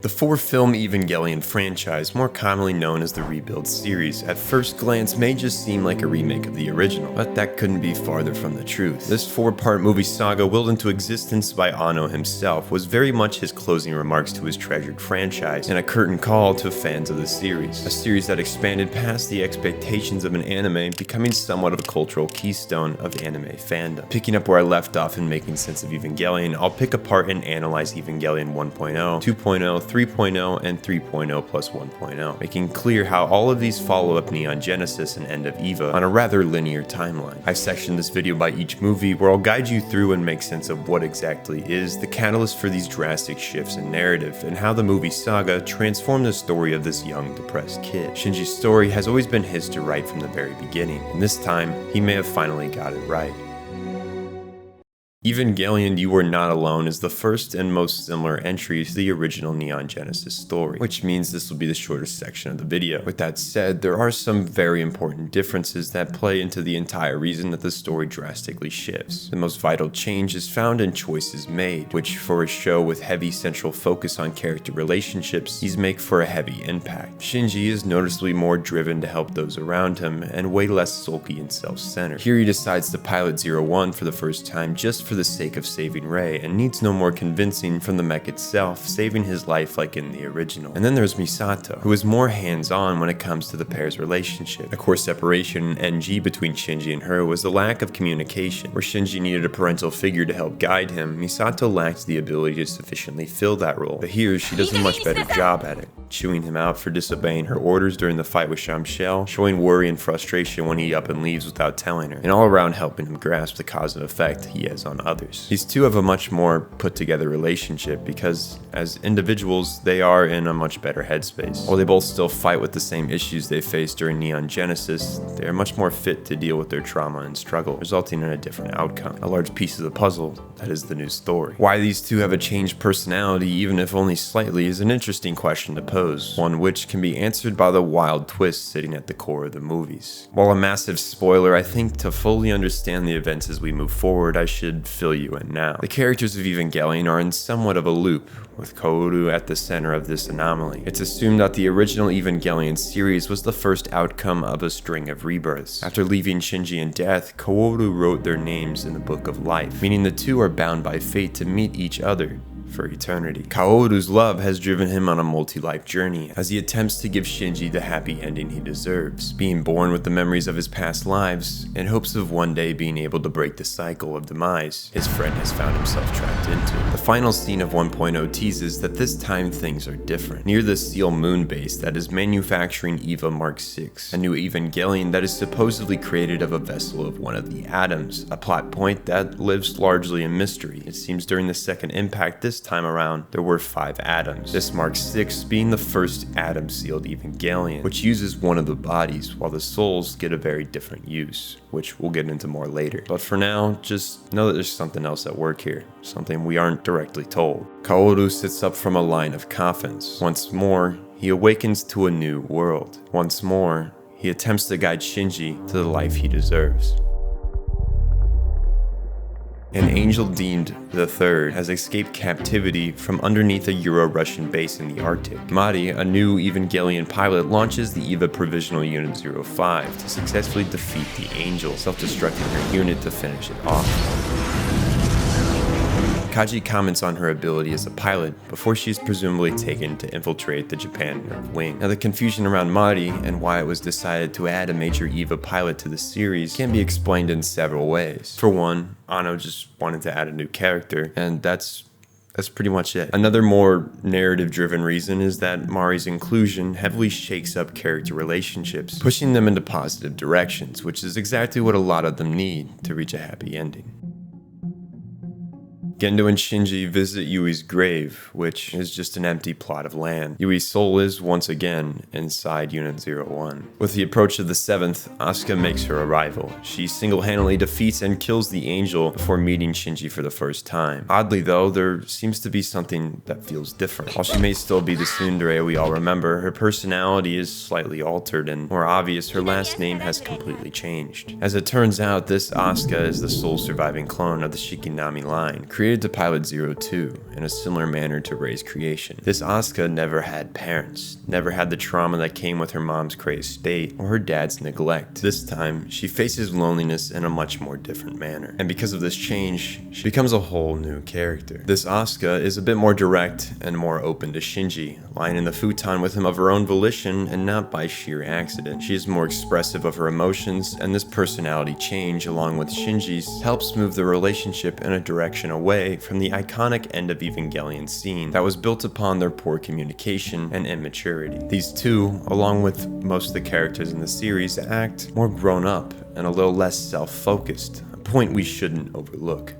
The four-film Evangelion franchise, more commonly known as the Rebuild series, at first glance may just seem like a remake of the original, but that couldn't be farther from the truth. This four-part movie saga, willed into existence by Anno himself, was very much his closing remarks to his treasured franchise, and a curtain call to fans of the series. A series that expanded past the expectations of an anime, becoming somewhat of a cultural keystone of anime fandom. Picking up where I left off in making sense of Evangelion, I'll pick apart and analyze Evangelion 1.0, 2.0, 3.0, and 3.0 plus 1.0, making clear how all of these follow up Neon Genesis and End of Eva on a rather linear timeline. I've sectioned this video by each movie, where I'll guide you through and make sense of what exactly is the catalyst for these drastic shifts in narrative, and how the movie saga transformed the story of this young, depressed kid. Shinji's story has always been his to write from the very beginning, and this time, he may have finally got it right. Evangelion You Are Not Alone is the first and most similar entry to the original Neon Genesis story, which means this will be the shortest section of the video. With that said, there are some very important differences that play into the entire reason that the story drastically shifts. The most vital change is found in choices made, which for a show with heavy central focus on character relationships, these make for a heavy impact. Shinji is noticeably more driven to help those around him, and way less sulky and self-centered. Here he decides to pilot 01 for the first time just for the sake of saving Rei, and needs no more convincing from the mech itself, saving his life like in the original. And then there's Misato, who is more hands-on when it comes to the pair's relationship. A core separation in NG between Shinji and her was the lack of communication. Where Shinji needed a parental figure to help guide him, Misato lacked the ability to sufficiently fill that role. But here, she does a much better job at it, chewing him out for disobeying her orders during the fight with Shamshel, showing worry and frustration when he up and leaves without telling her, and all around helping him grasp the cause and effect he has on others. These two have a much more put-together relationship because, as individuals, they are in a much better headspace. While they both still fight with the same issues they faced during Neon Genesis, they are much more fit to deal with their trauma and struggle, resulting in a different outcome. A large piece of the puzzle that is the new story. Why these two have a changed personality, even if only slightly, is an interesting question to pose, one which can be answered by the wild twist sitting at the core of the movies. While a massive spoiler, I think to fully understand the events as we move forward, I should fill you in now. The characters of Evangelion are in somewhat of a loop, with Kaoru at the center of this anomaly. It's assumed that the original Evangelion series was the first outcome of a string of rebirths. After leaving Shinji in death, Kaoru wrote their names in the Book of Life, meaning the two are bound by fate to meet each other for eternity. Kaoru's love has driven him on a multi-life journey as he attempts to give Shinji the happy ending he deserves, being born with the memories of his past lives in hopes of one day being able to break the cycle of demise his friend has found himself trapped into. The final scene of 1.0 teases that this time things are different. Near the Seal Moon base that is manufacturing Eva Mark 6, a new Evangelion that is supposedly created of a vessel of one of the atoms, a plot point that lives largely in mystery. It seems during the second impact this time around, there were 5 atoms. This Mark 6 being the first atom-sealed Evangelion, which uses one of the bodies, while the souls get a very different use, which we'll get into more later. But for now, just know that there's something else at work here, something we aren't directly told. Kaoru sits up from a line of coffins. Once more, he awakens to a new world. Once more, he attempts to guide Shinji to the life he deserves. An angel deemed the Third has escaped captivity from underneath a Euro-Russian base in the Arctic. Mari, a new Evangelion pilot, launches the EVA Provisional Unit 05 to successfully defeat the Angel, self-destructing her unit to finish it off. Kaji comments on her ability as a pilot before she is presumably taken to infiltrate the Japan Nerve Wing. Now, the confusion around Mari and why it was decided to add a major EVA pilot to the series can be explained in several ways. For one, Anno just wanted to add a new character, and that's pretty much it. Another more narrative-driven reason is that Mari's inclusion heavily shakes up character relationships, pushing them into positive directions, which is exactly what a lot of them need to reach a happy ending. Gendo and Shinji visit Yui's grave, which is just an empty plot of land. Yui's soul is, once again, inside Unit 01. With the approach of the 7th, Asuka makes her arrival. She single-handedly defeats and kills the Angel before meeting Shinji for the first time. Oddly though, there seems to be something that feels different. While she may still be the tsundere we all remember, her personality is slightly altered, and more obvious, her last name has completely changed. As it turns out, this Asuka is the sole surviving clone of the Shikinami line, created created to pilot 02 in a similar manner to Rei's creation. This Asuka never had parents, never had the trauma that came with her mom's crazed state or her dad's neglect. This time, she faces loneliness in a much more different manner. And because of this change, she becomes a whole new character. This Asuka is a bit more direct and more open to Shinji, lying in the futon with him of her own volition and not by sheer accident. She is more expressive of her emotions, and this personality change, along with Shinji's, helps move the relationship in a direction away from the iconic end of Evangelion scene that was built upon their poor communication and immaturity. These two, along with most of the characters in the series, act more grown up and a little less self-focused, a point we shouldn't overlook.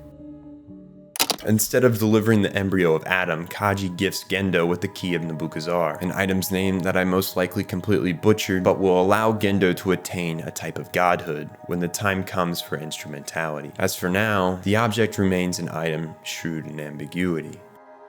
Instead of delivering the embryo of Adam, Kaji gifts Gendo with the key of Nabukazar, an item's name that I most likely completely butchered, but will allow Gendo to attain a type of godhood when the time comes for instrumentality. As for now, the object remains an item shrewd in ambiguity.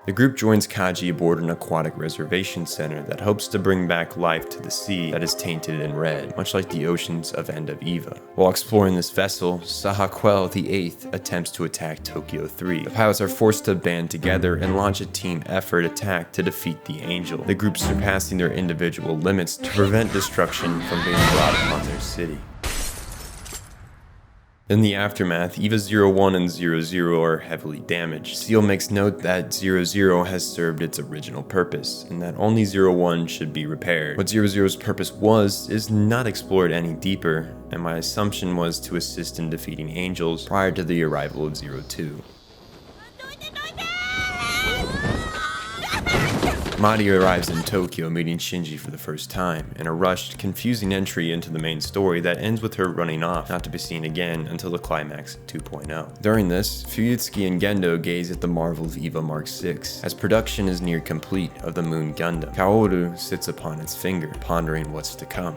The group joins Kaji aboard an aquatic reservation center that hopes to bring back life to the sea that is tainted in red, much like the oceans of End of Eva. While exploring this vessel, Sahaquel VIII attempts to attack Tokyo 3. The pilots are forced to band together and launch a team effort attack to defeat the Angel, the group surpassing their individual limits to prevent destruction from being brought upon their city. In the aftermath, EVA 01 and 00 are heavily damaged. Seal makes note that 00 has served its original purpose, and that only 01 should be repaired. What 00's purpose is not explored any deeper, and my assumption was to assist in defeating angels prior to the arrival of 02. Mari arrives in Tokyo meeting Shinji for the first time, in a rushed, confusing entry into the main story that ends with her running off, not to be seen again until the climax of 2.0. During this, Fuyutsuki and Gendo gaze at the marvel of EVA Mark VI, as production is near complete of the Moon Gundam. Kaoru sits upon its finger, pondering what's to come.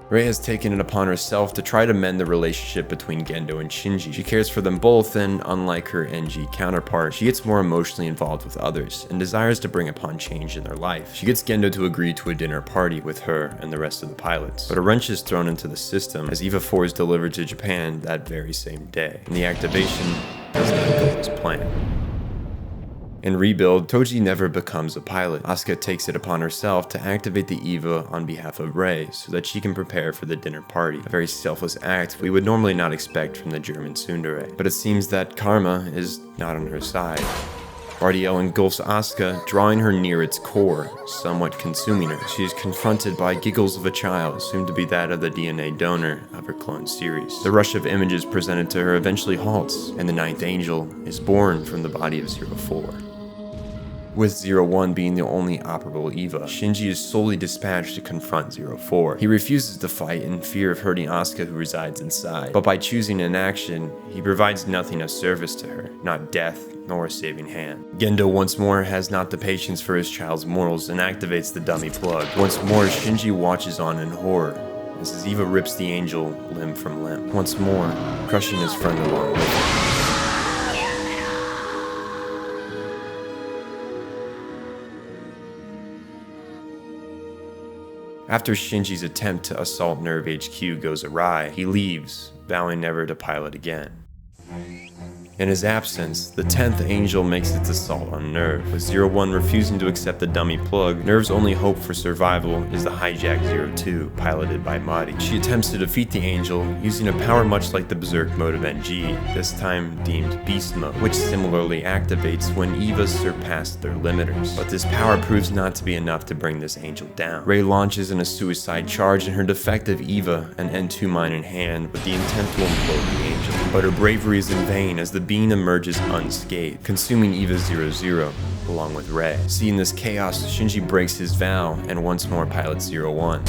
Rei has taken it upon herself to try to mend the relationship between Gendo and Shinji. She cares for them both, and unlike her NG counterpart, she gets more emotionally involved with others and desires to bring upon change in their life. She gets Gendo to agree to a dinner party with her and the rest of the pilots, but a wrench is thrown into the system as EVA 4 is delivered to Japan that very same day, and the activation does not go as planned. In Rebuild, Toji never becomes a pilot. Asuka takes it upon herself to activate the EVA on behalf of Rei so that she can prepare for the dinner party, a very selfless act we would normally not expect from the German tsundere. But it seems that karma is not on her side. Bardiel engulfs Asuka, drawing her near its core, somewhat consuming her. She is confronted by giggles of a child, assumed to be that of the DNA donor of her clone series. The rush of images presented to her eventually halts, and the ninth angel is born from the body of 04. With 01 being the only operable EVA, Shinji is solely dispatched to confront 04. He refuses to fight in fear of hurting Asuka, who resides inside, but by choosing inaction, he provides nothing of service to her, not death nor a saving hand. Gendo once more has not the patience for his child's morals and activates the dummy plug. Once more, Shinji watches on in horror as his EVA rips the angel limb from limb, once more crushing his friend along with him. After Shinji's attempt to assault Nerve HQ goes awry, he leaves, vowing never to pilot again. In his absence, the 10th Angel makes its assault on Nerve. With 01 refusing to accept the dummy plug, Nerve's only hope for survival is the hijack 02, piloted by Mari. She attempts to defeat the Angel, using a power much like the Berserk mode of NG, this time deemed Beast mode, which similarly activates when EVAs surpass their limiters. But this power proves not to be enough to bring this Angel down. Rei launches in a suicide charge in her defective EVA, an N2 mine in hand, with the intent to implode the Angel. But her bravery is in vain as the being emerges unscathed, consuming EVA 00, along with Rei. Seeing this chaos, Shinji breaks his vow and once more pilots 01.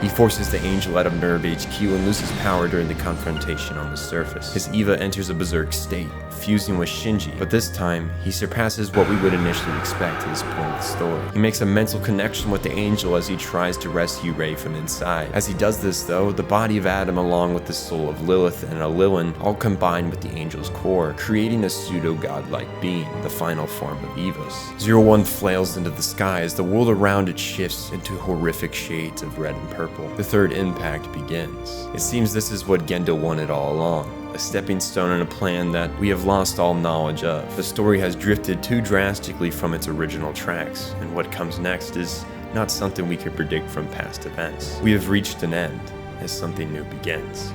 He forces the Angel out of Nerve HQ and loses power during the confrontation on the surface. His EVA enters a berserk state, fusing with Shinji, but this time, he surpasses what we would initially expect at this point of the story. He makes a mental connection with the Angel as he tries to rescue Rei from inside. As he does this though, the body of Adam along with the soul of Lilith and a Lilin all combine with the Angel's core, creating a pseudo-godlike being, the final form of EVAs. 01 flails into the sky as the world around it shifts into horrific shades of red and purple. purple. The third impact begins. It seems this is what Gendo wanted all along, a stepping stone in a plan that we have lost all knowledge of. The story has drifted too drastically from its original tracks, and what comes next is not something we could predict from past events. We have reached an end as something new begins.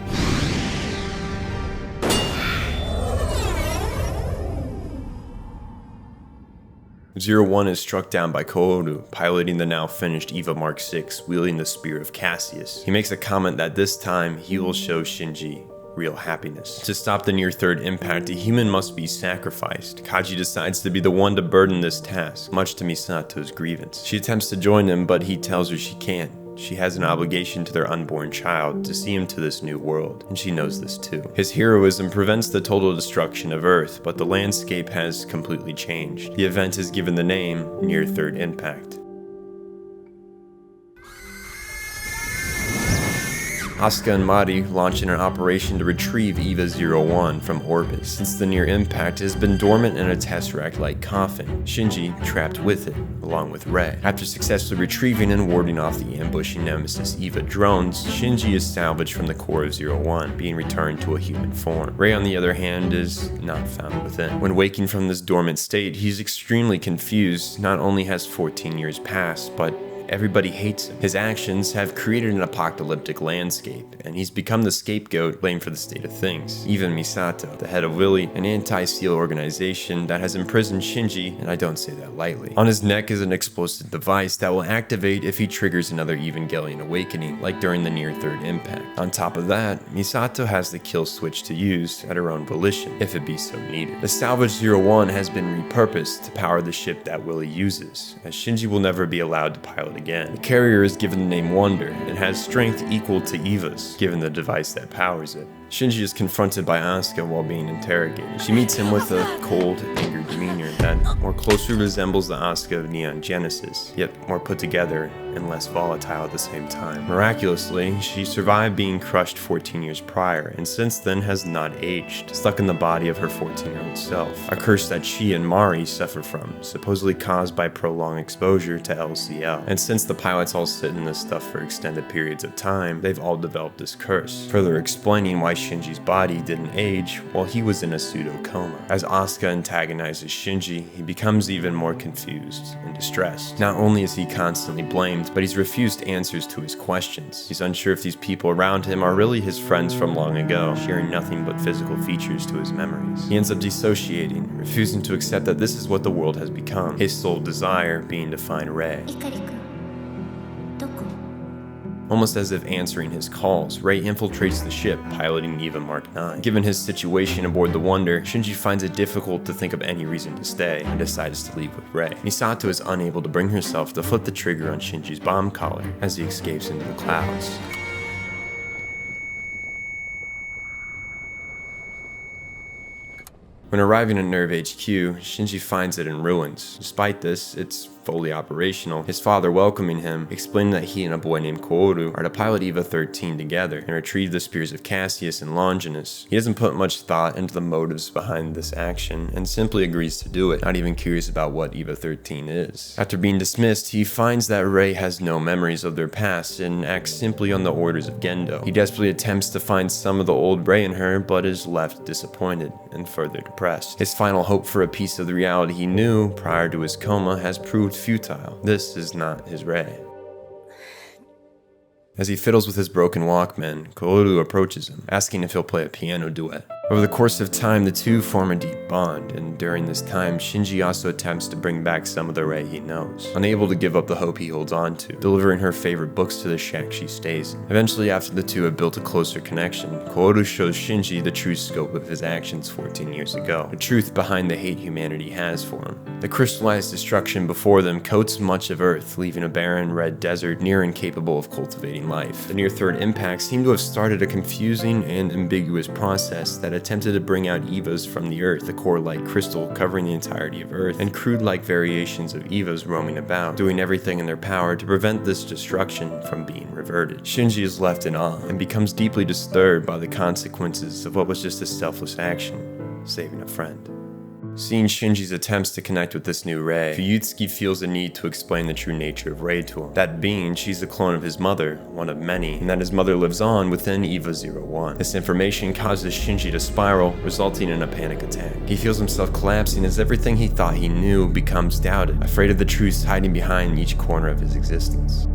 01 is struck down by Kooru, piloting the now finished EVA Mark VI, wielding the Spear of Cassius. He makes a comment that this time he will show Shinji real happiness. To stop the near third impact, a human must be sacrificed. Kaji decides to be the one to burden this task, much to Misato's grievance. She attempts to join him, but he tells her she can't. She has an obligation to their unborn child to see him to this new world, and she knows this too. His heroism prevents the total destruction of Earth, but the landscape has completely changed. The event is given the name Near Third Impact. Asuka and Mari launch an operation to retrieve EVA-01 from orbit, since the near impact has been dormant in a Tesseract-like coffin, Shinji trapped with it, along with Rei. After successfully retrieving and warding off the ambushing Nemesis EVA drones, Shinji is salvaged from the core of 01, being returned to a human form. Rei, on the other hand, is not found within. When waking from this dormant state, he's extremely confused. Not only has 14 years passed, but everybody hates him. His actions have created an apocalyptic landscape, and he's become the scapegoat blamed for the state of things. Even Misato, the head of Willy, an anti-SEAL organization that has imprisoned Shinji, and I don't say that lightly. On his neck is an explosive device that will activate if he triggers another Evangelion awakening, like during the near third impact. On top of that, Misato has the kill switch to use at her own volition, if it be so needed. The salvaged 01 has been repurposed to power the ship that Willy uses, as Shinji will never be allowed to pilot again. The carrier is given the name Wonder and has strength equal to Eva's, given the device that powers it. Shinji is confronted by Asuka while being interrogated. She meets him with a cold, angered demeanor that more closely resembles the Asuka of Neon Genesis, yet more put together and less volatile at the same time. Miraculously, she survived being crushed 14 years prior, and since then has not aged, stuck in the body of her 14-year-old self, a curse that she and Mari suffer from, supposedly caused by prolonged exposure to LCL. And since the pilots all sit in this stuff for extended periods of time, they've all developed this curse, further explaining why Shinji's body didn't age while he was in a pseudo-coma. As Asuka antagonizes Shinji, he becomes even more confused and distressed. Not only is he constantly blamed, but he's refused answers to his questions. He's unsure if these people around him are really his friends from long ago, sharing nothing but physical features to his memories. He ends up dissociating, refusing to accept that this is what the world has become, his sole desire being to find Rei. Almost as if answering his calls, Rei infiltrates the ship, piloting EVA Mark IX. Given his situation aboard the Wonder, Shinji finds it difficult to think of any reason to stay, and decides to leave with Rei. Misato is unable to bring herself to flip the trigger on Shinji's bomb collar, as he escapes into the clouds. When arriving at Nerve HQ, Shinji finds it in ruins. Despite this, it's fully operational, his father welcoming him, explaining that he and a boy named Kooru are to pilot EVA-13 together and retrieve the spears of Cassius and Longinus. He doesn't put much thought into the motives behind this action, and simply agrees to do it, not even curious about what EVA-13 is. After being dismissed, he finds that Rei has no memories of their past and acts simply on the orders of Gendo. He desperately attempts to find some of the old Rei in her, but is left disappointed and further depressed. His final hope for a piece of the reality he knew prior to his coma has proved futile. This is not his Rei. As he fiddles with his broken Walkman, Kooru approaches him, asking if he'll play a piano duet. Over the course of time, the two form a deep bond, and during this time, Shinji also attempts to bring back some of the Rei he knows, unable to give up the hope he holds on to, delivering her favorite books to the shack she stays in. Eventually, after the two have built a closer connection, Kooru shows Shinji the true scope of his actions 14 years ago, the truth behind the hate humanity has for him. The crystallized destruction before them coats much of Earth, leaving a barren red desert near incapable of cultivating life. The near third impact seemed to have started a confusing and ambiguous process that attempted to bring out EVAs from the Earth, the core-like crystal covering the entirety of Earth, and crude-like variations of EVAs roaming about, doing everything in their power to prevent this destruction from being reverted. Shinji is left in awe, and becomes deeply disturbed by the consequences of what was just a selfless action, saving a friend. Seeing Shinji's attempts to connect with this new Rei, Fuyutsuki feels a need to explain the true nature of Rei to him. That being, she's a clone of his mother, one of many, and that his mother lives on within EVA-01. This information causes Shinji to spiral, resulting in a panic attack. He feels himself collapsing as everything he thought he knew becomes doubted, afraid of the truths hiding behind each corner of his existence.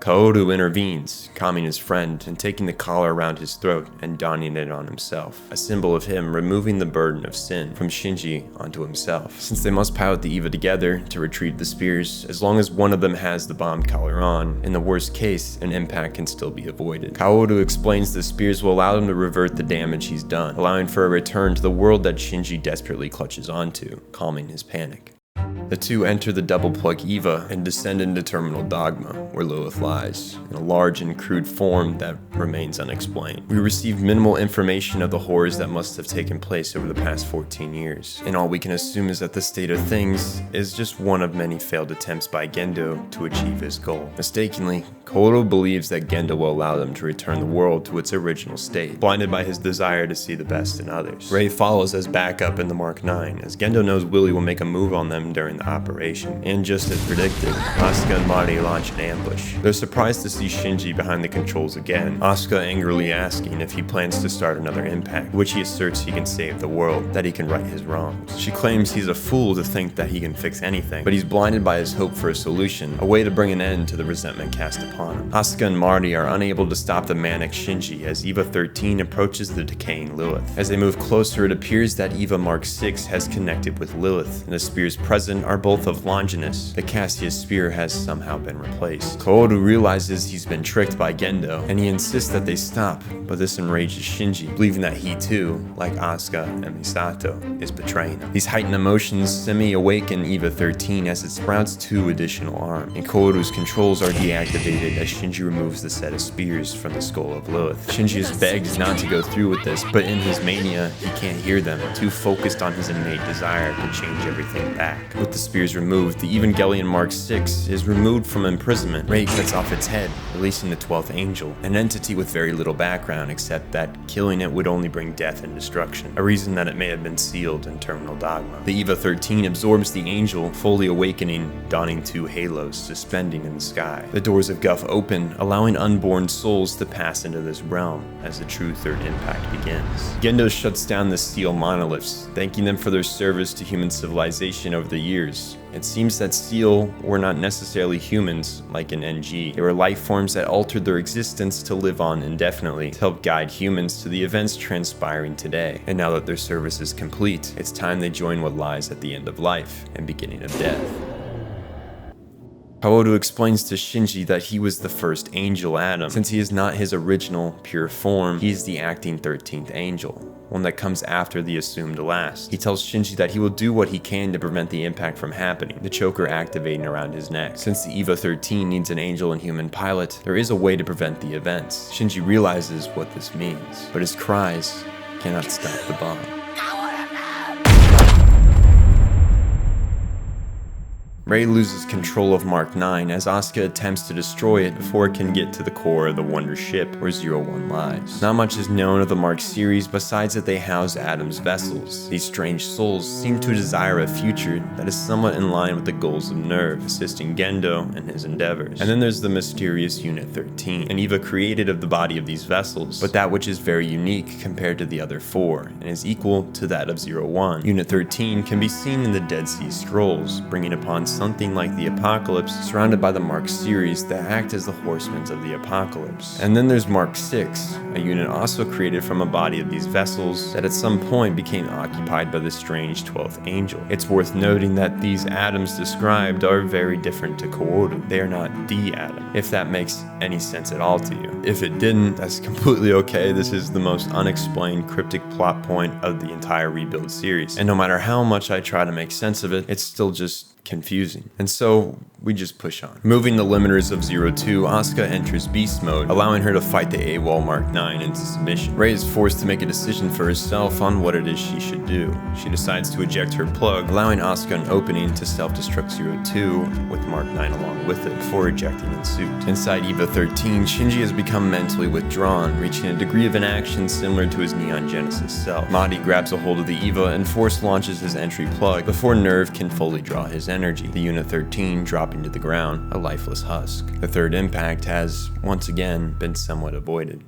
Kaoru intervenes, calming his friend and taking the collar around his throat and donning it on himself, a symbol of him removing the burden of sin from Shinji onto himself. Since they must pilot the EVA together to retrieve the spears, as long as one of them has the bomb collar on, in the worst case, an impact can still be avoided. Kaoru explains the spears will allow him to revert the damage he's done, allowing for a return to the world that Shinji desperately clutches onto, calming his panic. The two enter the double-plug EVA and descend into Terminal Dogma, where Lilith lies, in a large and crude form that remains unexplained. We receive minimal information of the horrors that must have taken place over the past 14 years, and all we can assume is that the state of things is just one of many failed attempts by Gendo to achieve his goal. Mistakenly, Kaoru believes that Gendo will allow them to return the world to its original state, blinded by his desire to see the best in others. Rei follows as backup in the Mark 9, as Gendo knows Willie will make a move on them during the operation. And just as predicted, Asuka and Mari launch an ambush. They're surprised to see Shinji behind the controls again, Asuka angrily asking if he plans to start another impact, which he asserts he can save the world, that he can right his wrongs. She claims he's a fool to think that he can fix anything, but he's blinded by his hope for a solution, a way to bring an end to the resentment cast upon him. Asuka and Marty are unable to stop the manic Shinji as EVA-13 approaches the decaying Lilith. As they move closer, it appears that EVA Mark 6 has connected with Lilith, and the spears present are both of Longinus. The Cassius spear has somehow been replaced. Kaoru realizes he's been tricked by Gendo, and he insists that they stop, but this enrages Shinji, believing that he too, like Asuka and Misato, is betraying him. These heightened emotions semi-awaken EVA-13 as it sprouts 2 additional arms, and Kaoru's controls are deactivated as Shinji removes the set of spears from the skull of Lilith. Shinji is begged not to go through with this, but in his mania, he can't hear them, too focused on his innate desire to change everything back. With the spears removed, the Evangelion Mark 6 is removed from imprisonment. Rei cuts off its head, releasing the 12th angel, an entity with very little background except that killing it would only bring death and destruction, a reason that it may have been sealed in Terminal Dogma. The EVA-13 absorbs the angel, fully awakening, donning 2 halos suspending in the sky. The doors of Guff open, allowing unborn souls to pass into this realm as the true third impact begins. Gendo shuts down the steel monoliths, thanking them for their service to human civilization over the years. It seems that Steel were not necessarily humans like an NG. They were life forms that altered their existence to live on indefinitely, to help guide humans to the events transpiring today. And now that their service is complete, it's time they join what lies at the end of life and beginning of death. Kaoru explains to Shinji that he was the first angel Adam. Since he is not his original, pure form, he is the acting 13th angel, one that comes after the assumed last. He tells Shinji that he will do what he can to prevent the impact from happening, the choker activating around his neck. Since the EVA-13 needs an angel and human pilot, there is a way to prevent the events. Shinji realizes what this means, but his cries cannot stop the bomb. Rei loses control of Mark 9 as Asuka attempts to destroy it before it can get to the core of the Wonder Ship where 01 lies. Not much is known of the Mark series besides that they house Adam's vessels. These strange souls seem to desire a future that is somewhat in line with the goals of Nerve, assisting Gendo in his endeavors. And then there's the mysterious Unit 13, an EVA created of the body of these vessels, but that which is very unique compared to the other 4, and is equal to that of 01. Unit 13 can be seen in the Dead Sea Scrolls, bringing upon something like the Apocalypse, surrounded by the Mark series that act as the horsemen of the Apocalypse. And then there's Mark 6, a unit also created from a body of these vessels that at some point became occupied by the strange 12th angel. It's worth noting that these atoms described are very different to Kaoru. They are not the atom, if that makes any sense at all to you. If it didn't, that's completely okay. This is the most unexplained cryptic plot point of the entire Rebuild series, and no matter how much I try to make sense of it, it's still just confusing. And so we just push on. Removing the limiters of 02, Asuka enters beast mode, allowing her to fight the AWOL Mark 9 into submission. Rei is forced to make a decision for herself on what it is she should do. She decides to eject her plug, allowing Asuka an opening to self-destruct 02 with Mark 9 along with it before ejecting in suit. Inside EVA 13, Shinji has become mentally withdrawn, reaching a degree of inaction similar to his Neon Genesis self. Mahdi grabs a hold of the EVA and force launches his entry plug before Nerve can fully draw his energy, the Unit 13 dropping to the ground, a lifeless husk. The third impact has, once again, been somewhat avoided.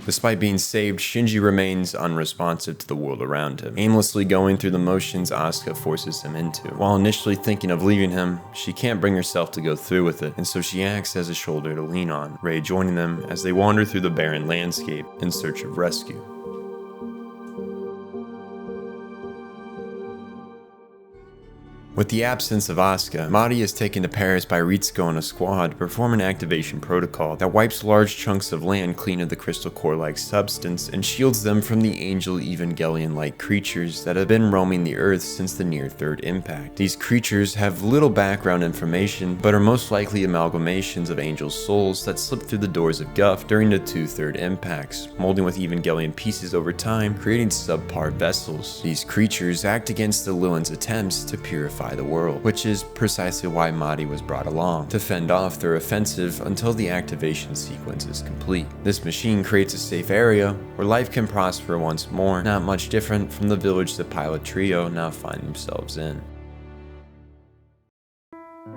Despite being saved, Shinji remains unresponsive to the world around him, aimlessly going through the motions Asuka forces him into. While initially thinking of leaving him, she can't bring herself to go through with it, and so she acts as a shoulder to lean on, Rei joining them as they wander through the barren landscape in search of rescue. With the absence of Asuka, Mahdi is taken to Paris by Ritsuko and a squad to perform an activation protocol that wipes large chunks of land clean of the crystal core-like substance and shields them from the angel Evangelion-like creatures that have been roaming the earth since the near third impact. These creatures have little background information, but are most likely amalgamations of angel souls that slip through the doors of Guff during the 2 third impacts, molding with Evangelion pieces over time, creating subpar vessels. These creatures act against the Lilith's attempts to purify the world, which is precisely why Mahdi was brought along, to fend off their offensive until the activation sequence is complete. This machine creates a safe area where life can prosper once more, not much different from the village the pilot trio now find themselves in.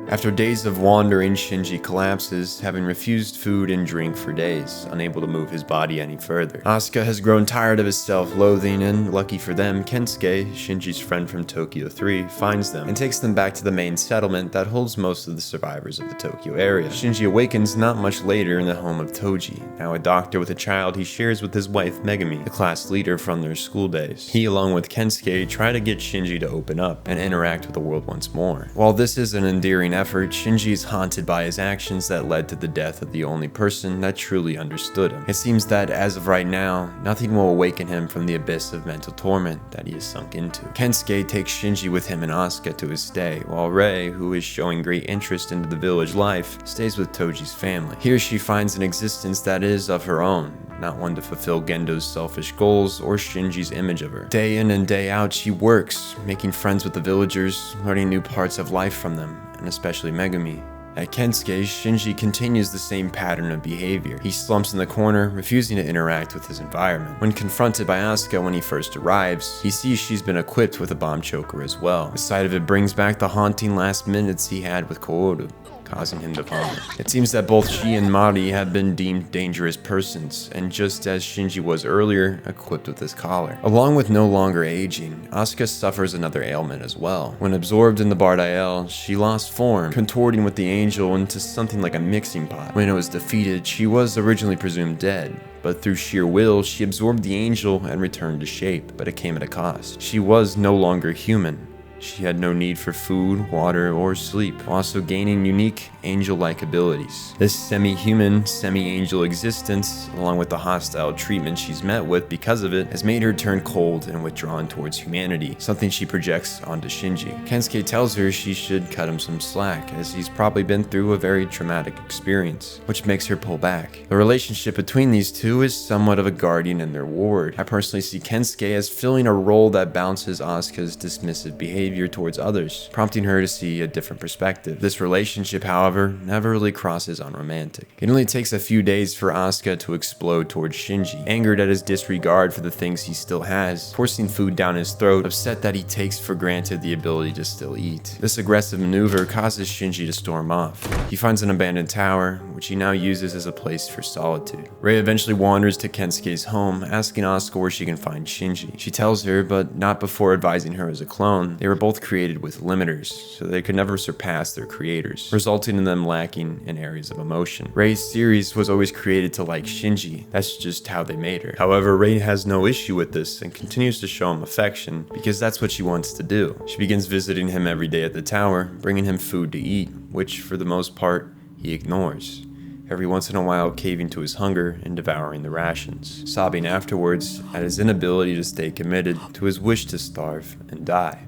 After days of wandering, Shinji collapses, having refused food and drink for days, unable to move his body any further. Asuka has grown tired of his self-loathing, and lucky for them, Kensuke, Shinji's friend from Tokyo 3, finds them and takes them back to the main settlement that holds most of the survivors of the Tokyo area. Shinji awakens not much later in the home of Toji, now a doctor with a child he shares with his wife Megumi, the class leader from their school days. He, along with Kensuke, try to get Shinji to open up and interact with the world once more. While this is an endearing effort, Shinji is haunted by his actions that led to the death of the only person that truly understood him. It seems that as of right now, nothing will awaken him from the abyss of mental torment that he has sunk into. Kensuke takes Shinji with him and Asuka to his stay, while Rei, who is showing great interest into the village life, stays with Toji's family. Here she finds an existence that is of her own, not one to fulfill Gendo's selfish goals or Shinji's image of her. Day in and day out, she works, making friends with the villagers, learning new parts of life from them, and especially Megumi. At Kensuke, Shinji continues the same pattern of behavior. He slumps in the corner, refusing to interact with his environment. When confronted by Asuka when he first arrives, he sees she's been equipped with a bomb choker as well. The sight of it brings back the haunting last minutes he had with Kaoru, causing him to vomit. It seems that both she and Mahdi have been deemed dangerous persons, and just as Shinji was earlier, equipped with this collar. Along with no longer aging, Asuka suffers another ailment as well. When absorbed in the Bardael, she lost form, contorting with the angel into something like a mixing pot. When it was defeated, she was originally presumed dead, but through sheer will, she absorbed the angel and returned to shape, but it came at a cost. She was no longer human. She had no need for food, water, or sleep, also gaining unique angel-like abilities. This semi-human, semi-angel existence, along with the hostile treatment she's met with because of it, has made her turn cold and withdrawn towards humanity, something she projects onto Shinji. Kensuke tells her she should cut him some slack, as he's probably been through a very traumatic experience, which makes her pull back. The relationship between these two is somewhat of a guardian and their ward. I personally see Kensuke as filling a role that balances Asuka's dismissive behavior towards others, prompting her to see a different perspective. This relationship, however, never really crosses on romantic. It only takes a few days for Asuka to explode towards Shinji, angered at his disregard for the things he still has, forcing food down his throat, upset that he takes for granted the ability to still eat. This aggressive maneuver causes Shinji to storm off. He finds an abandoned tower, which he now uses as a place for solitude. Rei eventually wanders to Kensuke's home, asking Asuka where she can find Shinji. She tells her, but not before advising her as a clone. They were both created with limiters, so they could never surpass their creators, resulting in them lacking in areas of emotion. Rei's series was always created to like Shinji. That's just how they made her. However, Rei has no issue with this and continues to show him affection because that's what she wants to do. She begins visiting him every day at the tower, bringing him food to eat, which for the most part, he ignores, every once in a while caving to his hunger and devouring the rations, sobbing afterwards at his inability to stay committed to his wish to starve and die.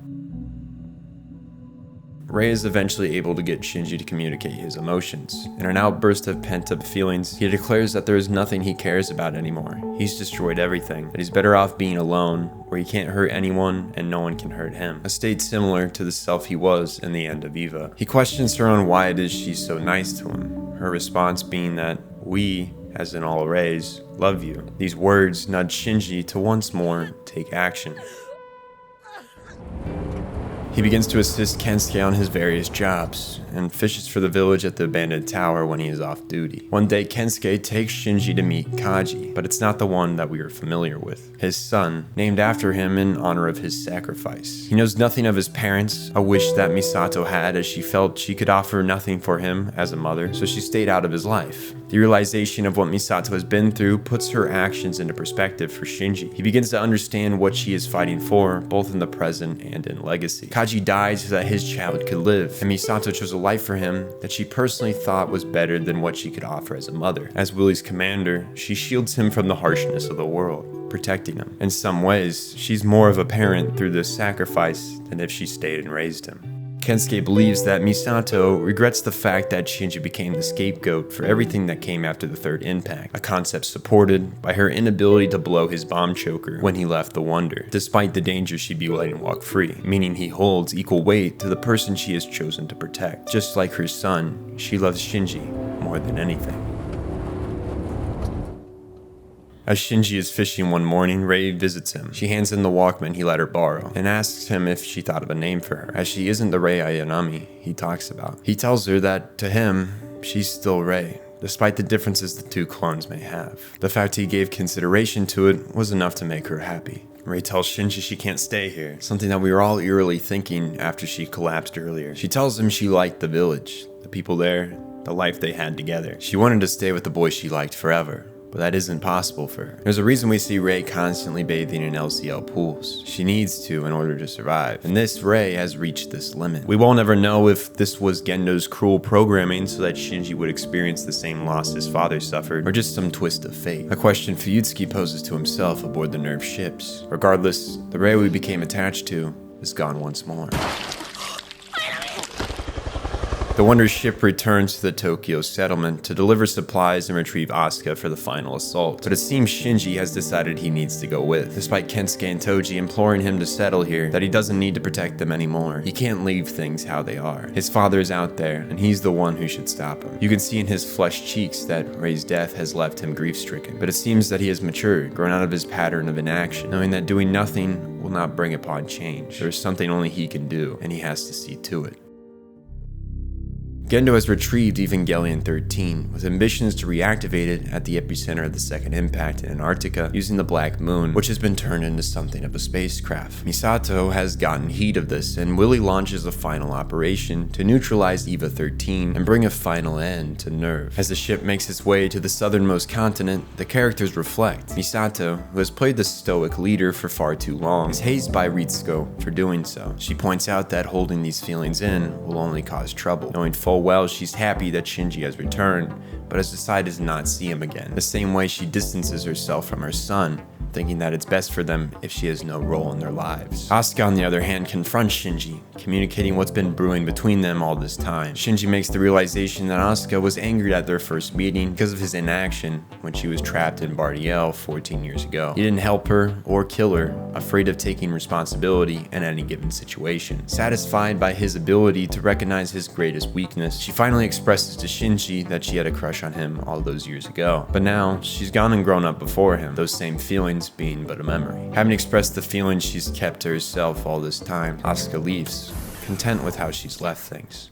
Rei is eventually able to get Shinji to communicate his emotions. In an outburst of pent-up feelings, he declares that there is nothing he cares about anymore. He's destroyed everything, that he's better off being alone, where he can't hurt anyone and no one can hurt him. A state similar to the self he was in the end of Eva. He questions her on why it is she's so nice to him, her response being that we, as in all Reis, love you. These words nudge Shinji to once more take action. He begins to assist Kensuke on his various jobs, and fishes for the village at the abandoned tower when he is off duty. One day, Kensuke takes Shinji to meet Kaji, but it's not the one that we are familiar with. His son, named after him in honor of his sacrifice. He knows nothing of his parents, a wish that Misato had as she felt she could offer nothing for him as a mother, so she stayed out of his life. The realization of what Misato has been through puts her actions into perspective for Shinji. He begins to understand what she is fighting for, both in the present and in legacy. Kaji died so that his child could live, and Misato chose a life for him that she personally thought was better than what she could offer as a mother. As Willie's commander, she shields him from the harshness of the world, protecting him. In some ways, she's more of a parent through this sacrifice than if she stayed and raised him. Kensuke believes that Misato regrets the fact that Shinji became the scapegoat for everything that came after the third impact, a concept supported by her inability to blow his bomb choker when he left the Wonder, despite the danger she'd be letting walk free, meaning he holds equal weight to the person she has chosen to protect. Just like her son, she loves Shinji more than anything. As Shinji is fishing one morning, Rei visits him. She hands him the Walkman he let her borrow, and asks him if she thought of a name for her, as she isn't the Rei Ayanami he talks about. He tells her that, to him, she's still Rei, despite the differences the two clones may have. The fact he gave consideration to it was enough to make her happy. Rei tells Shinji she can't stay here, something that we were all eerily thinking after she collapsed earlier. She tells him she liked the village, the people there, the life they had together. She wanted to stay with the boy she liked forever. But that isn't possible for her. There's a reason we see Rei constantly bathing in LCL pools. She needs to in order to survive. And this Rei has reached this limit. We won't ever know if this was Gendo's cruel programming so that Shinji would experience the same loss his father suffered, or just some twist of fate. A question Fuyutsuki poses to himself aboard the nerve ships. Regardless, the Rei we became attached to is gone once more. The Wonder ship returns to the Tokyo settlement to deliver supplies and retrieve Asuka for the final assault, but it seems Shinji has decided he needs to go with, despite Kensuke and Toji imploring him to settle here, that he doesn't need to protect them anymore. He can't leave things how they are. His father is out there, and he's the one who should stop him. You can see in his flushed cheeks that Rei's death has left him grief-stricken, but it seems that he has matured, grown out of his pattern of inaction, knowing that doing nothing will not bring upon change. There's something only he can do, and he has to see to it. Gendo has retrieved Evangelion 13, with ambitions to reactivate it at the epicenter of the second impact in Antarctica using the Black Moon, which has been turned into something of a spacecraft. Misato has gotten heat of this, and Willie launches a final operation to neutralize EVA 13 and bring a final end to Nerve. As the ship makes its way to the southernmost continent, the characters reflect. Misato, who has played the stoic leader for far too long, is hazed by Ritsuko for doing so. She points out that holding these feelings in will only cause trouble, knowing full well she's happy that Shinji has returned, but has decided to not see him again. The same way she distances herself from her son, thinking that it's best for them if she has no role in their lives. Asuka, on the other hand, confronts Shinji, communicating what's been brewing between them all this time. Shinji makes the realization that Asuka was angered at their first meeting because of his inaction when she was trapped in Bardiel 14 years ago. He didn't help her or kill her, afraid of taking responsibility in any given situation. Satisfied by his ability to recognize his greatest weakness, she finally expresses to Shinji that she had a crush on him all those years ago. But now, she's gone and grown up before him, those same feelings being but a memory. Having expressed the feelings she's kept to herself all this time, Asuka leaves, content with how she's left things.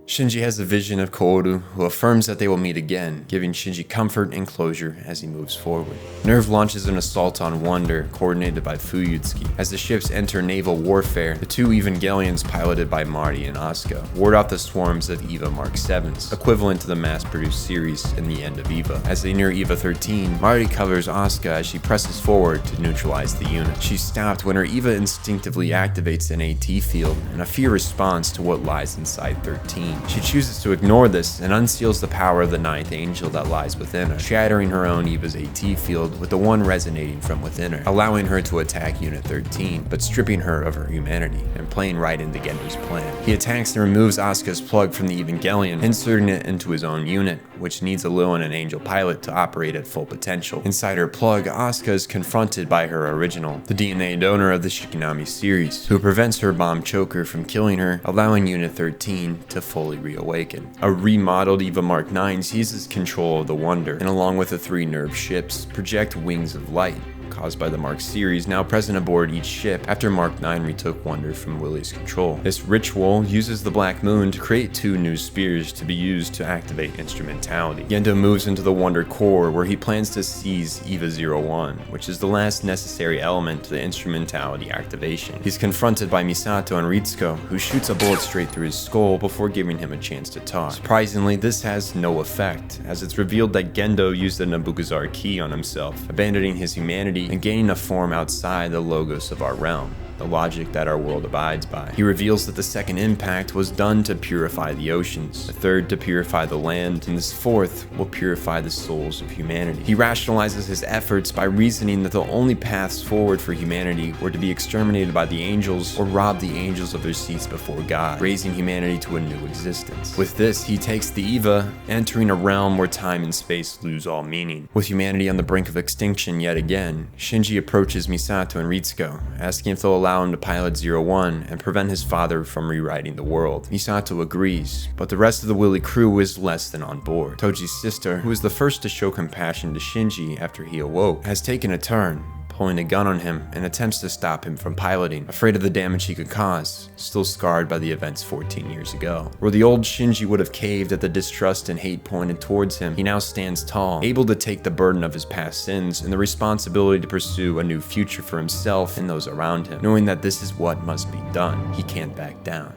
Shinji has a vision of Kaoru, who affirms that they will meet again, giving Shinji comfort and closure as he moves forward. Nerve launches an assault on Wonder, coordinated by Fuyutsuki. As the ships enter naval warfare, the two Evangelions piloted by Marty and Asuka ward off the swarms of EVA Mark 7s, equivalent to the mass-produced series in the end of EVA. As they near EVA 13, Marty covers Asuka as she presses forward to neutralize the unit. She's stopped when her EVA instinctively activates an AT field in a fear response to what lies inside 13. She chooses to ignore this and unseals the power of the ninth angel that lies within her, shattering her own Eva's AT field with the one resonating from within her, allowing her to attack Unit 13, but stripping her of her humanity and playing right into Gendo's plan. He attacks and removes Asuka's plug from the Evangelion, inserting it into his own unit, which needs a Lil and an Angel pilot to operate at full potential. Inside her plug, Asuka is confronted by her original, the DNA donor of the Shikinami series, who prevents her bomb choker from killing her, allowing Unit 13 to fully reawaken. A remodeled Eva Mark 9 seizes control of the Wonder, and along with the 3 nerve ships, project wings of light, caused by the Mark series now present aboard each ship after Mark 9 retook Wonder from Willie's control. This ritual uses the Black Moon to create 2 new spears to be used to activate instrumentality. Gendo moves into the Wonder core where he plans to seize EVA-01, which is the last necessary element to the instrumentality activation. He's confronted by Misato and Ritsuko, who shoots a bullet straight through his skull before giving him a chance to talk. Surprisingly, this has no effect, as it's revealed that Gendo used the Nabukazar key on himself, abandoning his humanity and gaining a form outside the logos of our realm, the logic that our world abides by. He reveals that the second impact was done to purify the oceans, the third to purify the land, and this fourth will purify the souls of humanity. He rationalizes his efforts by reasoning that the only paths forward for humanity were to be exterminated by the angels or rob the angels of their seats before God, raising humanity to a new existence. With this, he takes the Eva, entering a realm where time and space lose all meaning. With humanity on the brink of extinction yet again, Shinji approaches Misato and Ritsuko, asking if they'll allow him to pilot 01 and prevent his father from rewriting the world. Misato agrees, but the rest of the Willy crew is less than on board. Toji's sister, who was the first to show compassion to Shinji after he awoke, has taken a turn, pulling a gun on him and attempts to stop him from piloting, afraid of the damage he could cause, still scarred by the events 14 years ago. Where the old Shinji would have caved at the distrust and hate pointed towards him, he now stands tall, able to take the burden of his past sins and the responsibility to pursue a new future for himself and those around him. Knowing that this is what must be done, he can't back down.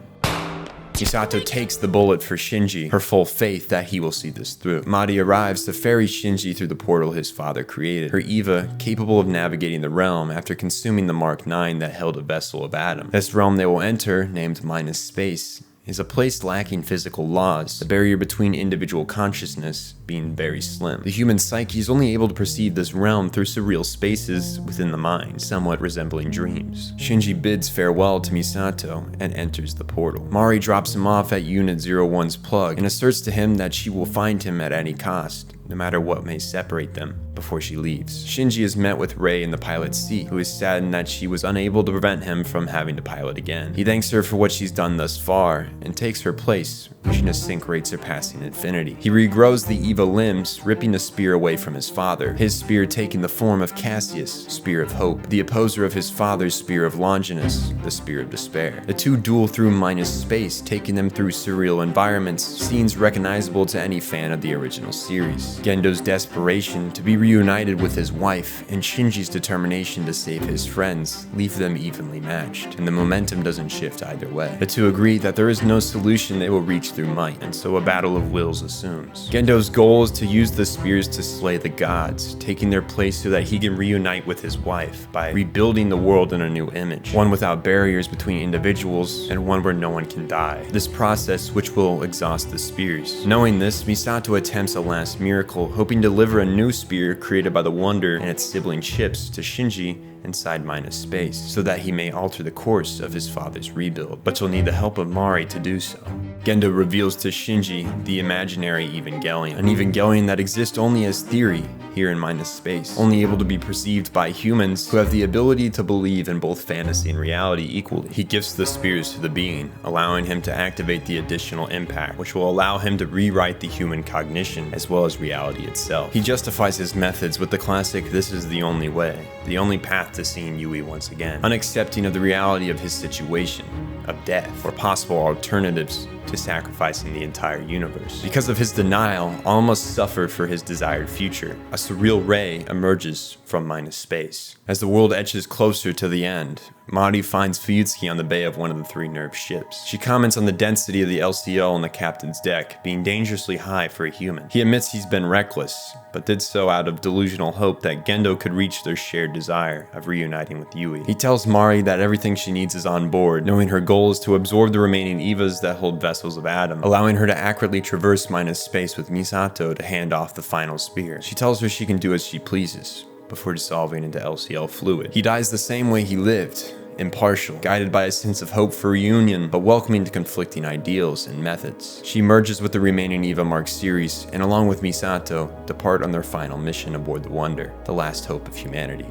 Misato takes the bullet for Shinji, her full faith that he will see this through. Mari arrives to ferry Shinji through the portal his father created, her Eva capable of navigating the realm after consuming the Mark 9 that held a vessel of Adam. This realm they will enter, named Minus Space, is a place lacking physical laws, the barrier between individual consciousness being very slim. The human psyche is only able to perceive this realm through surreal spaces within the mind, somewhat resembling dreams. Shinji bids farewell to Misato and enters the portal. Mari drops him off at Unit 01's plug and asserts to him that she will find him at any cost, no matter what may separate them, before she leaves. Shinji is met with Rei in the pilot's seat, who is saddened that she was unable to prevent him from having to pilot again. He thanks her for what she's done thus far, and takes her place, reaching a sync rate surpassing infinity. He regrows the Eva limbs, ripping the spear away from his father, his spear taking the form of Cassius, Spear of Hope, the opposer of his father's Spear of Longinus, the Spear of Despair. The two duel through Minus Space, taking them through surreal environments, scenes recognizable to any fan of the original series. Gendo's desperation to be reunited with his wife and Shinji's determination to save his friends leave them evenly matched, and the momentum doesn't shift either way. The two agree that there is no solution they will reach through might, and so a battle of wills assumes. Gendo's goal is to use the spears to slay the gods, taking their place so that he can reunite with his wife by rebuilding the world in a new image, one without barriers between individuals and one where no one can die. This process which will exhaust the spears. Knowing this, Misato attempts a last miracle, hoping to deliver a new spear created by the Wonder and its sibling ships to Shinji inside Minus Space, so that he may alter the course of his father's rebuild, but she'll need the help of Mari to do so. Gendo reveals to Shinji the imaginary Evangelion, an Evangelion that exists only as theory here in Minus Space, only able to be perceived by humans who have the ability to believe in both fantasy and reality equally. He gives the spears to the being, allowing him to activate the additional impact, which will allow him to rewrite the human cognition as well as reality itself. He justifies his methods with the classic "this is the only way," the only path to seeing Yui once again, unaccepting of the reality of his situation, of death, or possible alternatives to sacrificing the entire universe. Because of his denial, all must suffer for his desired future. A surreal ray emerges from Minus Space. As the world etches closer to the end, Mari finds Fuyutsuki on the bay of one of the 3 nerve ships. She comments on the density of the LCO on the captain's deck being dangerously high for a human. He admits he's been reckless, but did so out of delusional hope that Gendo could reach their shared desire of reuniting with Yui. He tells Mari that everything she needs is on board, knowing her goal is to absorb the remaining Evas that hold vessels vessels of Adam, allowing her to accurately traverse Mina's space with Misato to hand off the final spear. She tells her she can do as she pleases, before dissolving into LCL fluid. He dies the same way he lived, impartial, guided by a sense of hope for reunion, but welcoming to conflicting ideals and methods. She merges with the remaining Eva Mark series, and along with Misato, depart on their final mission aboard the Wonder, the last hope of humanity.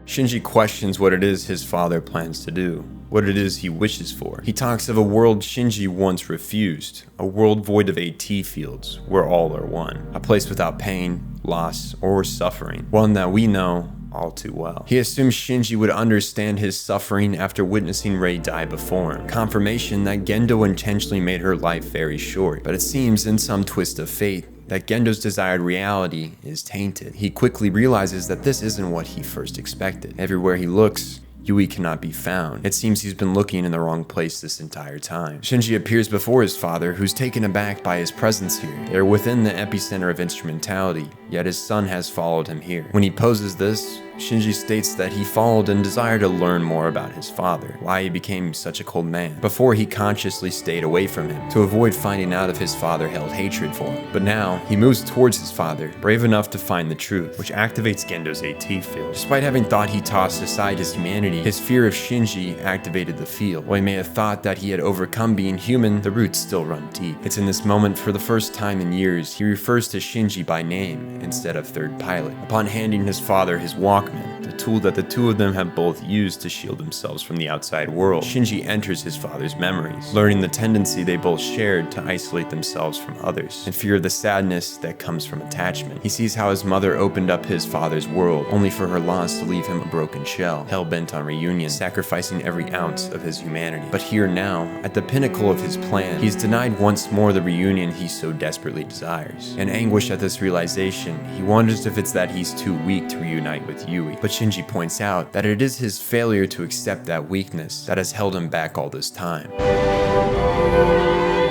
Shinji questions what it is his father plans to do, what it is he wishes for. He talks of a world Shinji once refused, a world void of AT fields, where all are one, a place without pain, loss, or suffering, one that we know all too well. He assumes Shinji would understand his suffering after witnessing Rei die before him, confirmation that Gendo intentionally made her life very short. But it seems, in some twist of fate, that Gendo's desired reality is tainted. He quickly realizes that this isn't what he first expected. Everywhere he looks, Yui cannot be found. It seems he's been looking in the wrong place this entire time. Shinji appears before his father, who's taken aback by his presence here. They're within the epicenter of instrumentality, yet his son has followed him here. When he poses this, Shinji states that he followed in desire to learn more about his father, why he became such a cold man. Before, he consciously stayed away from him, to avoid finding out if his father held hatred for him. But now, he moves towards his father, brave enough to find the truth, which activates Gendo's AT field. Despite having thought he tossed aside his humanity, his fear of Shinji activated the field. While he may have thought that he had overcome being human, the roots still run deep. It's in this moment, for the first time in years, he refers to Shinji by name instead of third pilot. Upon handing his father his Walkman, the tool that the two of them have both used to shield themselves from the outside world, Shinji enters his father's memories, learning the tendency they both shared to isolate themselves from others, and fear the sadness that comes from attachment. He sees how his mother opened up his father's world, only for her loss to leave him a broken shell, hell-bent on reunion, sacrificing every ounce of his humanity. But here now, at the pinnacle of his plan, he's denied once more the reunion he so desperately desires. In anguish at this realization, he wonders if it's that he's too weak to reunite with Yui. But Shinji points out that it is his failure to accept that weakness that has held him back all this time.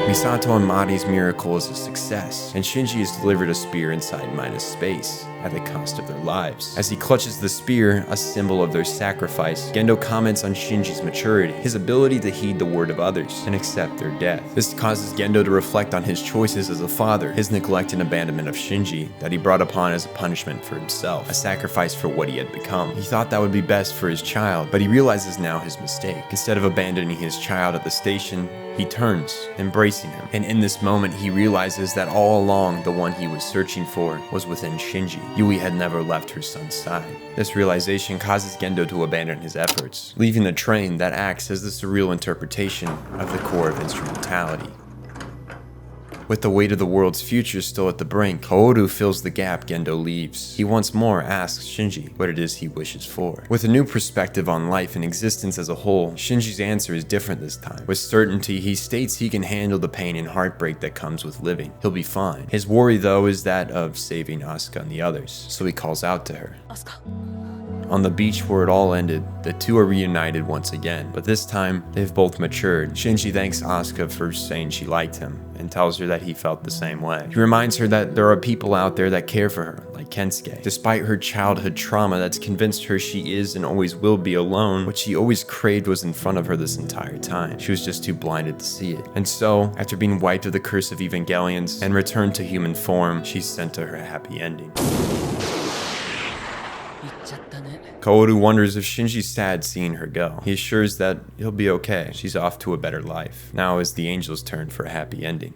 Misato and Mari's miracle is a success, and Shinji is delivered a spear inside Mina's space, at the cost of their lives. As he clutches the spear, a symbol of their sacrifice, Gendo comments on Shinji's maturity, his ability to heed the word of others, and accept their death. This causes Gendo to reflect on his choices as a father, his neglect and abandonment of Shinji that he brought upon as a punishment for himself, a sacrifice for what he had become. He thought that would be best for his child, but he realizes now his mistake. Instead of abandoning his child at the station, he turns, embracing him, and in this moment he realizes that all along the one he was searching for was within Shinji. Yui had never left her son's side. This realization causes Gendo to abandon his efforts, leaving the train that acts as the surreal interpretation of the core of instrumentality. With the weight of the world's future still at the brink, Kaoru fills the gap Gendo leaves. He once more asks Shinji what it is he wishes for. With a new perspective on life and existence as a whole, Shinji's answer is different this time. With certainty, he states he can handle the pain and heartbreak that comes with living. He'll be fine. His worry, though, is that of saving Asuka and the others, so he calls out to her. Asuka. On the beach where it all ended, the two are reunited once again, but this time, they've both matured. Shinji thanks Asuka for saying she liked him, and tells her that he felt the same way. He reminds her that there are people out there that care for her, like Kensuke. Despite her childhood trauma that's convinced her she is and always will be alone, what she always craved was in front of her this entire time. She was just too blinded to see it. And so, after being wiped of the curse of Evangelions and returned to human form, she's sent to her happy ending. Kaoru wonders if Shinji's sad seeing her go. He assures that he'll be okay. She's off to a better life. Now is the angel's turn for a happy ending.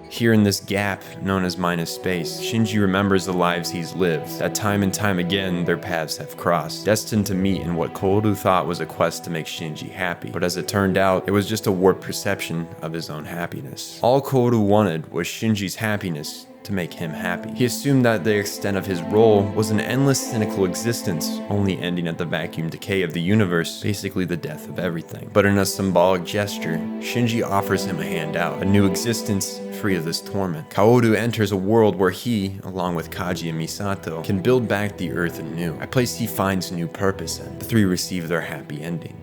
Here in this gap, known as Mina's space, Shinji remembers the lives he's lived, that time and time again their paths have crossed, destined to meet in what Kaoru thought was a quest to make Shinji happy. But as it turned out, it was just a warped perception of his own happiness. All Kaoru wanted was Shinji's happiness to make him happy. He assumed that the extent of his role was an endless cynical existence, only ending at the vacuum decay of the universe, basically the death of everything. But in a symbolic gesture, Shinji offers him a handout, a new existence free of this torment. Kaoru enters a world where he, along with Kaji and Misato, can build back the earth anew, a place he finds new purpose in. The three receive their happy ending.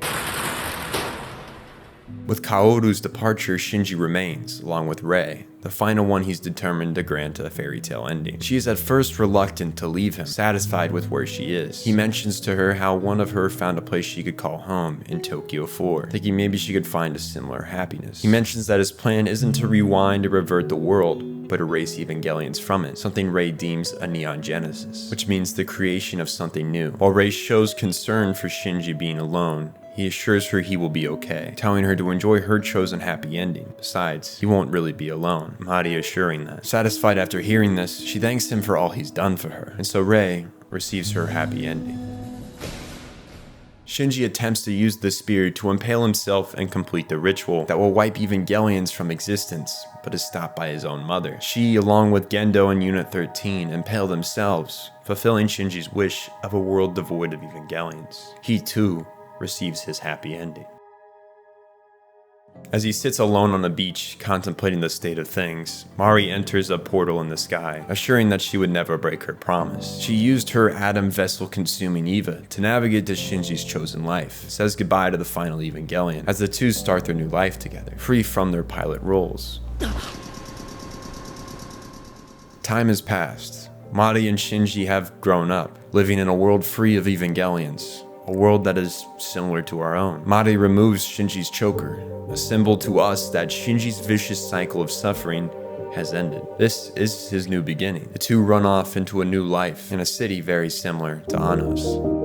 With Kaoru's departure, Shinji remains, along with Rei, the final one he's determined to grant a fairy tale ending. She is at first reluctant to leave him, satisfied with where she is. He mentions to her how one of her found a place she could call home in Tokyo 4, thinking maybe she could find a similar happiness. He mentions that his plan isn't to rewind or revert the world, but erase Evangelions from it, something Rei deems a neon genesis, which means the creation of something new. While Rei shows concern for Shinji being alone, he assures her he will be okay, telling her to enjoy her chosen happy ending. Besides, he won't really be alone, Mari assuring that. Satisfied after hearing this, she thanks him for all he's done for her, and so Rei receives her happy ending. Shinji attempts to use the spear to impale himself and complete the ritual that will wipe Evangelions from existence, but is stopped by his own mother. She, along with Gendo and Unit 13, impale themselves, fulfilling Shinji's wish of a world devoid of Evangelions. He too receives his happy ending. As he sits alone on a beach, contemplating the state of things, Mari enters a portal in the sky, assuring that she would never break her promise. She used her atom vessel-consuming Eva to navigate to Shinji's chosen life, says goodbye to the final Evangelion, as the two start their new life together, free from their pilot roles. Time has passed. Mari and Shinji have grown up, living in a world free of Evangelions. A world that is similar to our own. Mari removes Shinji's choker, a symbol to us that Shinji's vicious cycle of suffering has ended. This is his new beginning. The two run off into a new life in a city very similar to Anno's.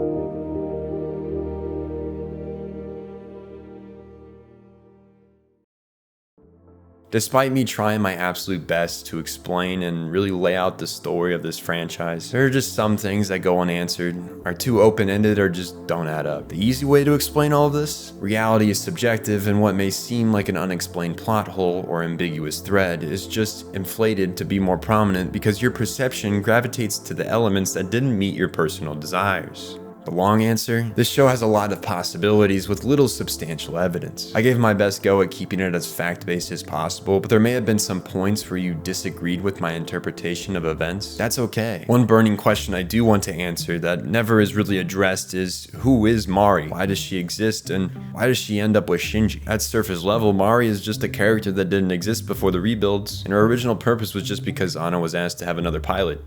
Despite me trying my absolute best to explain and really lay out the story of this franchise, there are just some things that go unanswered, are too open-ended, or just don't add up. The easy way to explain all of this? Reality is subjective, and what may seem like an unexplained plot hole or ambiguous thread is just inflated to be more prominent because your perception gravitates to the elements that didn't meet your personal desires. The long answer? This show has a lot of possibilities with little substantial evidence. I gave my best go at keeping it as fact-based as possible, but there may have been some points where you disagreed with my interpretation of events. That's okay. One burning question I do want to answer that never is really addressed is, who is Mari? Why does she exist? And why does she end up with Shinji? At surface level, Mari is just a character that didn't exist before the rebuilds, and her original purpose was just because Anno was asked to have another pilot.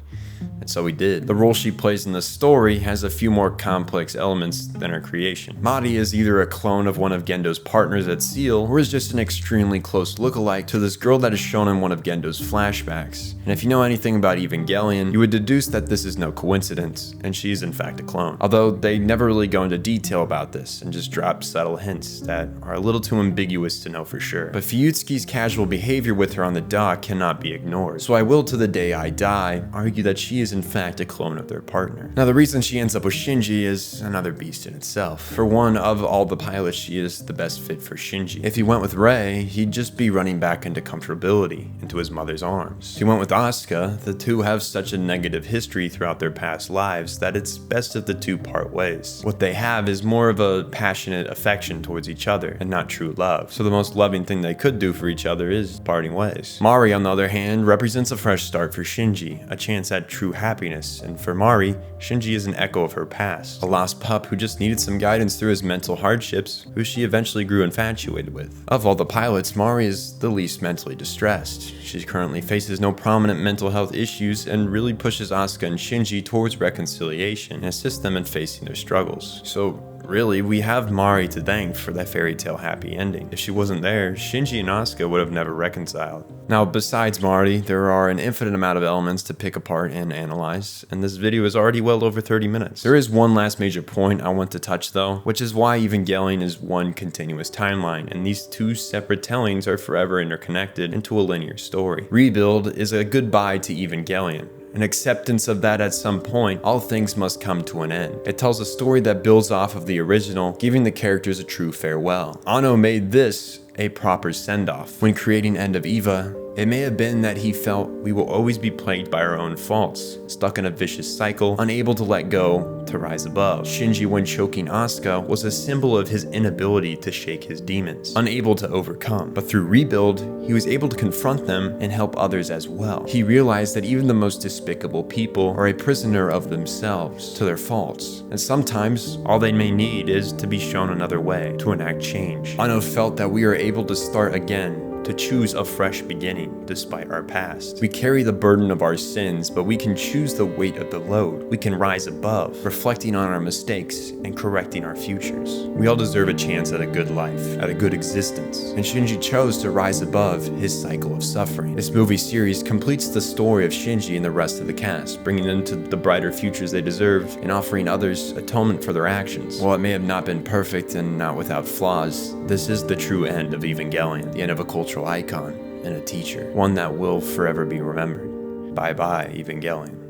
And so he did. The role she plays in the story has a few more complex elements than her creation. Mari is either a clone of one of Gendo's partners at Seal, or is just an extremely close lookalike to this girl that is shown in one of Gendo's flashbacks. And if you know anything about Evangelion, you would deduce that this is no coincidence, and she is in fact a clone. Although they never really go into detail about this, and just drop subtle hints that are a little too ambiguous to know for sure. But Fuyutsuki's casual behavior with her on the dock cannot be ignored, so I will to the day I die argue that she is in fact a clone of their partner. Now the reason she ends up with Shinji is another beast in itself. For one, of all the pilots, she is the best fit for Shinji. If he went with Rei, he'd just be running back into comfortability, into his mother's arms. If he went with Asuka, the two have such a negative history throughout their past lives that it's best if the two part ways. What they have is more of a passionate affection towards each other, and not true love. So the most loving thing they could do for each other is parting ways. Mari, on the other hand, represents a fresh start for Shinji, a chance at true happiness, and for Mari, Shinji is an echo of her past, a lost pup who just needed some guidance through his mental hardships, who she eventually grew infatuated with. Of all the pilots, Mari is the least mentally distressed. She currently faces no prominent mental health issues and really pushes Asuka and Shinji towards reconciliation and assists them in facing their struggles. So really, we have Mari to thank for that fairy tale happy ending. If she wasn't there, Shinji and Asuka would have never reconciled. Now, besides Mari, there are an infinite amount of elements to pick apart and analyze, and this video is already well over 30 minutes. There is one last major point I want to touch though, which is why Evangelion is one continuous timeline, and these two separate tellings are forever interconnected into a linear story. Rebuild is a goodbye to Evangelion. An acceptance of that at some point, all things must come to an end. It tells a story that builds off of the original, giving the characters a true farewell. Anno made this a proper send-off. When creating End of Eva, it may have been that he felt we will always be plagued by our own faults, stuck in a vicious cycle, unable to let go, to rise above. Shinji, when choking Asuka, was a symbol of his inability to shake his demons, unable to overcome. But through Rebuild, he was able to confront them and help others as well. He realized that even the most despicable people are a prisoner of themselves, to their faults, and sometimes all they may need is to be shown another way, to enact change. Anno felt that we are able to start again, to choose a fresh beginning despite our past. We carry the burden of our sins, but we can choose the weight of the load. We can rise above, reflecting on our mistakes and correcting our futures. We all deserve a chance at a good life, at a good existence, and Shinji chose to rise above his cycle of suffering. This movie series completes the story of Shinji and the rest of the cast, bringing them to the brighter futures they deserve and offering others atonement for their actions. While it may have not been perfect and not without flaws, this is the true end of Evangelion, the end of a cultural icon and a teacher, one that will forever be remembered. Bye bye, Evangelion.